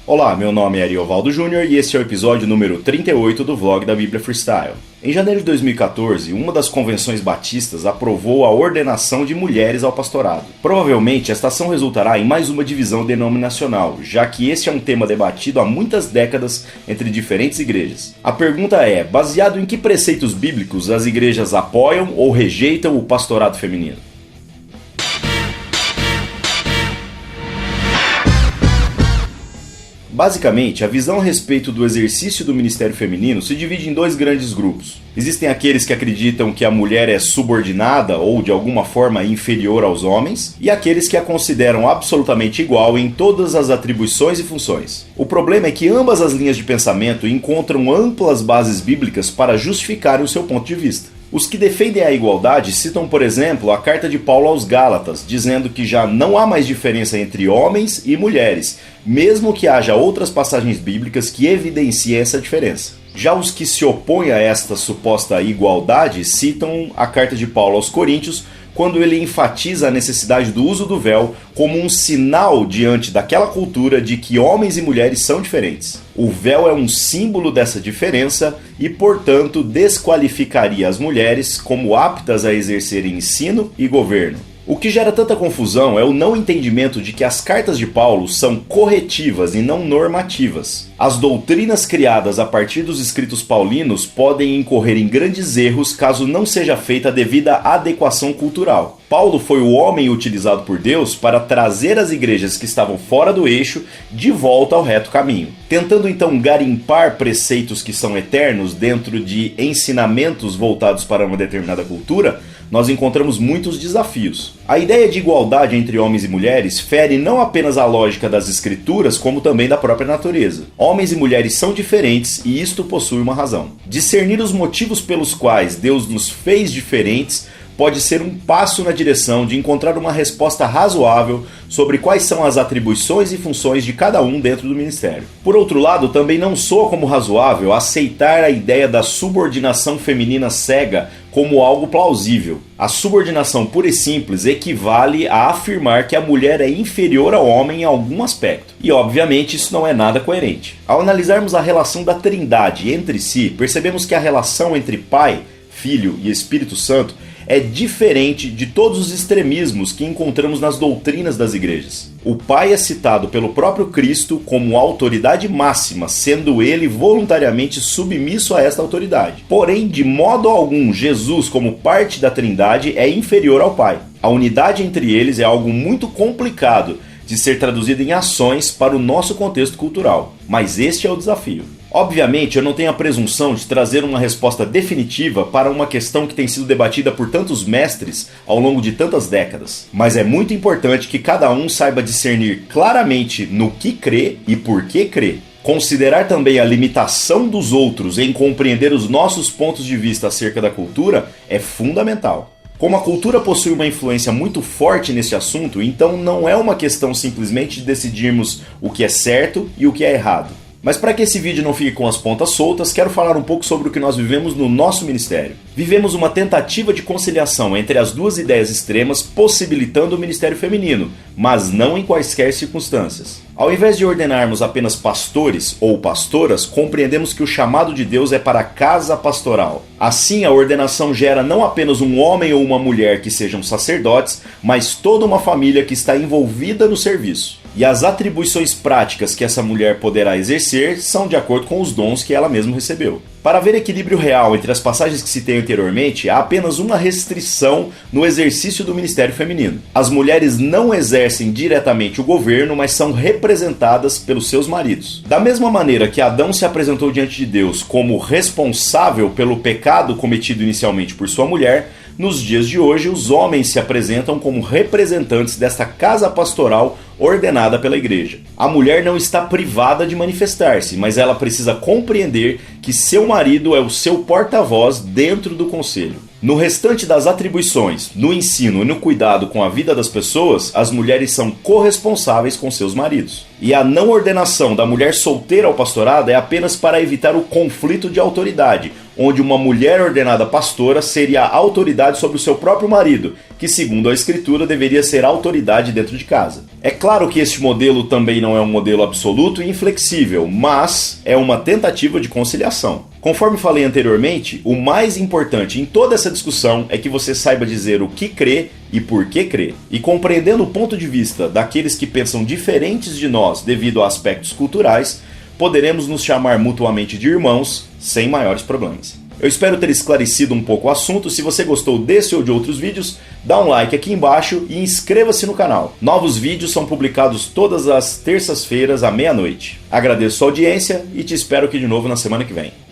Olá, meu nome é Ariovaldo Júnior e esse é o episódio número 38 do vlog da Bíblia Freestyle. Em janeiro de 2014, uma das convenções batistas aprovou a ordenação de mulheres ao pastorado. Provavelmente, esta ação resultará em mais uma divisão denominacional, já que este é um tema debatido há muitas décadas entre diferentes igrejas. A pergunta é, baseado em que preceitos bíblicos as igrejas apoiam ou rejeitam o pastorado feminino? Basicamente, a visão a respeito do exercício do ministério feminino se divide em dois grandes grupos. Existem aqueles que acreditam que a mulher é subordinada ou de alguma forma inferior aos homens, e aqueles que a consideram absolutamente igual em todas as atribuições e funções. O problema é que ambas as linhas de pensamento encontram amplas bases bíblicas para justificarem o seu ponto de vista. Os que defendem a igualdade citam, por exemplo, a carta de Paulo aos Gálatas, dizendo que já não há mais diferença entre homens e mulheres, mesmo que haja outras passagens bíblicas que evidenciem essa diferença. Já os que se opõem a esta suposta igualdade citam a carta de Paulo aos Coríntios, quando ele enfatiza a necessidade do uso do véu como um sinal diante daquela cultura de que homens e mulheres são diferentes. O véu é um símbolo dessa diferença e, portanto, desqualificaria as mulheres como aptas a exercerem ensino e governo. O que gera tanta confusão é o não entendimento de que as cartas de Paulo são corretivas e não normativas. As doutrinas criadas a partir dos escritos paulinos podem incorrer em grandes erros caso não seja feita a devida adequação cultural. Paulo foi o homem utilizado por Deus para trazer as igrejas que estavam fora do eixo de volta ao reto caminho, tentando então garimpar preceitos que são eternos dentro de ensinamentos voltados para uma determinada cultura. Nós encontramos muitos desafios. A ideia de igualdade entre homens e mulheres fere não apenas a lógica das escrituras, como também da própria natureza. Homens e mulheres são diferentes e isto possui uma razão. Discernir os motivos pelos quais Deus nos fez diferentes pode ser um passo na direção de encontrar uma resposta razoável sobre quais são as atribuições e funções de cada um dentro do ministério. Por outro lado, também não soa como razoável aceitar a ideia da subordinação feminina cega como algo plausível. A subordinação pura e simples equivale a afirmar que a mulher é inferior ao homem em algum aspecto. E obviamente isso não é nada coerente. Ao analisarmos a relação da Trindade entre si, percebemos que a relação entre Pai, Filho e Espírito Santo é diferente de todos os extremismos que encontramos nas doutrinas das igrejas. O Pai é citado pelo próprio Cristo como autoridade máxima, sendo ele voluntariamente submisso a esta autoridade. Porém, de modo algum, Jesus, como parte da Trindade, é inferior ao Pai. A unidade entre eles é algo muito complicado de ser traduzido em ações para o nosso contexto cultural. Mas este é o desafio. Obviamente, eu não tenho a presunção de trazer uma resposta definitiva para uma questão que tem sido debatida por tantos mestres ao longo de tantas décadas. Mas é muito importante que cada um saiba discernir claramente no que crê e por que crê. Considerar também a limitação dos outros em compreender os nossos pontos de vista acerca da cultura é fundamental. Como a cultura possui uma influência muito forte nesse assunto, então não é uma questão simplesmente de decidirmos o que é certo e o que é errado. Mas para que esse vídeo não fique com as pontas soltas, quero falar um pouco sobre o que nós vivemos no nosso ministério. Vivemos uma tentativa de conciliação entre as duas ideias extremas, possibilitando o ministério feminino, mas não em quaisquer circunstâncias. Ao invés de ordenarmos apenas pastores ou pastoras, compreendemos que o chamado de Deus é para a casa pastoral. Assim, a ordenação gera não apenas um homem ou uma mulher que sejam sacerdotes, mas toda uma família que está envolvida no serviço. E as atribuições práticas que essa mulher poderá exercer são de acordo com os dons que ela mesma recebeu. Para haver equilíbrio real entre as passagens que citei anteriormente, há apenas uma restrição no exercício do ministério feminino. As mulheres não exercem diretamente o governo, mas são representadas pelos seus maridos. Da mesma maneira que Adão se apresentou diante de Deus como responsável pelo pecado cometido inicialmente por sua mulher, nos dias de hoje os homens se apresentam como representantes desta casa pastoral ordenada pela igreja. A mulher não está privada de manifestar-se, mas ela precisa compreender que seu marido é o seu porta-voz dentro do conselho. No restante das atribuições, no ensino e no cuidado com a vida das pessoas, as mulheres são corresponsáveis com seus maridos. E a não ordenação da mulher solteira ao pastorado é apenas para evitar o conflito de autoridade, onde uma mulher ordenada pastora seria a autoridade sobre o seu próprio marido, que segundo a Escritura deveria ser a autoridade dentro de casa. É claro que este modelo também não é um modelo absoluto e inflexível, mas é uma tentativa de conciliação. Conforme falei anteriormente, o mais importante em toda essa discussão é que você saiba dizer o que crê e por que crê. E compreendendo o ponto de vista daqueles que pensam diferentes de nós devido a aspectos culturais, poderemos nos chamar mutuamente de irmãos sem maiores problemas. Eu espero ter esclarecido um pouco o assunto. Se você gostou desse ou de outros vídeos, dá um like aqui embaixo e inscreva-se no canal. Novos vídeos são publicados todas as terças-feiras à meia-noite. Agradeço a audiência e te espero aqui de novo na semana que vem.